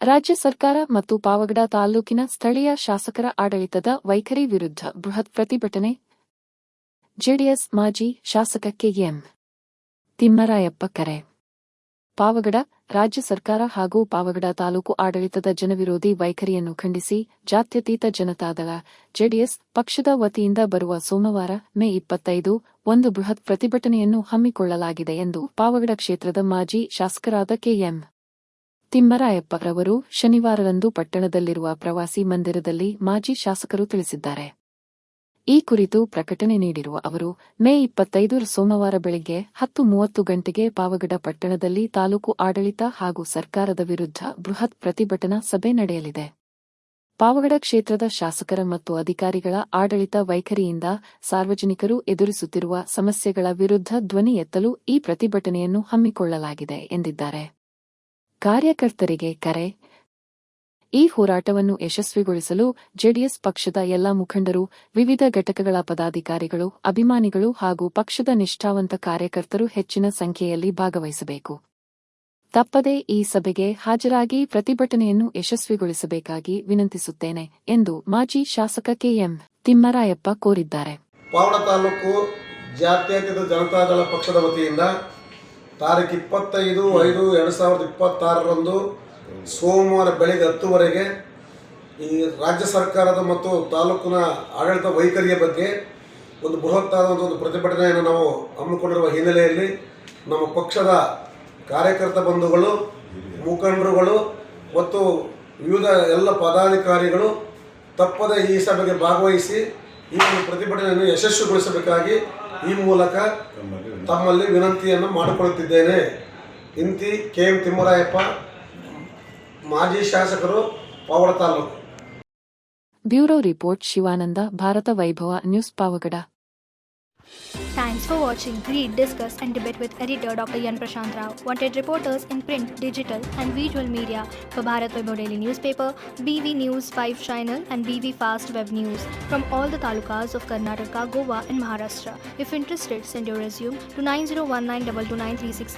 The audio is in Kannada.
ರಾಜ್ಯ ಸರ್ಕಾರ ಮತ್ತು ಪಾವಗಡ ತಾಲೂಕಿನ ಸ್ಥಳೀಯ ಶಾಸಕರ ಆಡಳಿತದ ವೈಖರಿ ವಿರುದ್ಧ ಬೃಹತ್ ಪ್ರತಿಭಟನೆ. ಜೆಡಿಎಸ್ ಮಾಜಿ ಶಾಸಕ ಕೆಎಂ ತಿಮ್ಮರಾಯಪ್ಪ ಕರೆ. ಪಾವಗಡ ರಾಜ್ಯ ಸರ್ಕಾರ ಹಾಗೂ ಪಾವಗಡ ತಾಲೂಕು ಆಡಳಿತದ ಜನವಿರೋಧಿ ವೈಖರಿಯನ್ನು ಖಂಡಿಸಿ ಜಾತ್ಯತೀತ ಜನತಾದಳ ಜೆಡಿಎಸ್ ಪಕ್ಷದ ವತಿಯಿಂದ ಬರುವ ಸೋಮವಾರ ಮೇ 25 ಒಂದು ಬೃಹತ್ ಪ್ರತಿಭಟನೆಯನ್ನು ಹಮ್ಮಿಕೊಳ್ಳಲಾಗಿದೆ ಎಂದು ಪಾವಗಡ ಕ್ಷೇತ್ರದ ಮಾಜಿ ಶಾಸಕರಾದ ಕೆಎಂ ತಿಮ್ಮರಾಯಪ್ಪರವರು ಶನಿವಾರರಂದು ಪಟ್ಟಣದಲ್ಲಿರುವ ಪ್ರವಾಸಿ ಮಂದಿರದಲ್ಲಿ ಮಾಜಿ ಶಾಸಕರು ತಿಳಿಸಿದ್ದಾರೆ. ಈ ಕುರಿತು ಪ್ರಕಟಣೆ ನೀಡಿರುವ ಅವರು, ಮೇ 25 ಸೋಮವಾರ ಬೆಳಗ್ಗೆ 10:30 ಗಂಟೆಗೆ ಪಾವಗಡ ಪಟ್ಟಣದಲ್ಲಿ ತಾಲೂಕು ಆಡಳಿತ ಹಾಗೂ ಸರ್ಕಾರದ ವಿರುದ್ಧ ಬೃಹತ್ ಪ್ರತಿಭಟನಾ ಸಭೆ ನಡೆಯಲಿದೆ. ಪಾವಗಡ ಕ್ಷೇತ್ರದ ಶಾಸಕರ ಮತ್ತು ಅಧಿಕಾರಿಗಳ ಆಡಳಿತ ವೈಖರಿಯಿಂದ ಸಾರ್ವಜನಿಕರು ಎದುರಿಸುತ್ತಿರುವ ಸಮಸ್ಯೆಗಳ ವಿರುದ್ಧ ಧ್ವನಿ ಎತ್ತಲು ಈ ಪ್ರತಿಭಟನೆಯನ್ನು ಹಮ್ಮಿಕೊಳ್ಳಲಾಗಿದೆ ಎಂದಿದ್ದಾರೆ. ಕಾರ್ಯಕರ್ತರಿಗೆ ಕರೆ. ಈ ಹೋರಾಟವನ್ನು ಯಶಸ್ವಿಗೊಳಿಸಲು ಜೆಡಿಎಸ್ ಪಕ್ಷದ ಎಲ್ಲಾ ಮುಖಂಡರು, ವಿವಿಧ ಘಟಕಗಳ ಪದಾಧಿಕಾರಿಗಳು, ಅಭಿಮಾನಿಗಳು ಹಾಗೂ ಪಕ್ಷದ ನಿಷ್ಠಾವಂತ ಕಾರ್ಯಕರ್ತರು ಹೆಚ್ಚಿನ ಸಂಖ್ಯೆಯಲ್ಲಿ ಭಾಗವಹಿಸಬೇಕು. ತಪ್ಪದೇ ಈ ಸಭೆಗೆ ಹಾಜರಾಗಿ ಪ್ರತಿಭಟನೆಯನ್ನು ಯಶಸ್ವಿಗೊಳಿಸಬೇಕಾಗಿ ವಿನಂತಿಸುತ್ತೇನೆ ಎಂದು ಮಾಜಿ ಶಾಸಕ ಕೆಎಂ ತಿಮ್ಮರಾಯಪ್ಪ ಕೋರಿದ್ದಾರೆ. ಪಾವಗಡ ತಾಲೂಕು ಜಾತ್ಯತೀತ ಜನತಾದಳ ಪಕ್ಷದ ವತಿಯಿಂದ ತಾರೀಖು 25/5/2026ರಂದು ಸೋಮವಾರ ಬೆಳಗ್ಗೆ 10 ಈ ರಾಜ್ಯ ಸರ್ಕಾರದ ಮತ್ತು ತಾಲೂಕಿನ ಆಡಳಿತ ವೈಖರಿಯ ಬಗ್ಗೆ ಒಂದು ಬೃಹತ್ತಾದ ಒಂದು ಪ್ರತಿಭಟನೆಯನ್ನು ನಾವು ಹಮ್ಮಿಕೊಂಡಿರುವ ಹಿನ್ನೆಲೆಯಲ್ಲಿ ನಮ್ಮ ಪಕ್ಷದ ಕಾರ್ಯಕರ್ತ ಬಂಧುಗಳು, ಮುಖಂಡರುಗಳು ಮತ್ತು ವಿವಿಧ ಎಲ್ಲ ಪದಾಧಿಕಾರಿಗಳು ತಪ್ಪದೆ ಈ ಸಭೆಗೆ ಭಾಗವಹಿಸಿ ಈ ಒಂದು ಪ್ರತಿಭಟನೆಯನ್ನು ಯಶಸ್ವಿಗೊಳಿಸಬೇಕಾಗಿ ಈ ಮೂಲಕ ತಮ್ಮಲ್ಲಿ ವಿನಂತಿಯನ್ನು ಮಾಡಿಕೊಳ್ಳುತ್ತಿದ್ದೇನೆ. ಇಂತಿ ಕೆಎಂ ತಿಮ್ಮರಾಯಪ್ಪ, ಮಾಜಿ ಶಾಸಕರು, ಪಾವಗಡ ತಾಲೂಕು. ಬ್ಯೂರೋ ರಿಪೋರ್ಟ್ ಶಿವಾನಂದ, ಭಾರತ ವೈಭವ news, Pavagada. Thanks for watching. Read, discuss and debate with editor Dr. Yan Prashant Rao. Wanted reporters in print, digital and visual media for Bharat Vaibhav Daily Newspaper, BV News 5 Channel and BV Fast Web News from all the talukas of Karnataka, Goa and Maharashtra. If interested, send your resume to 9019229369.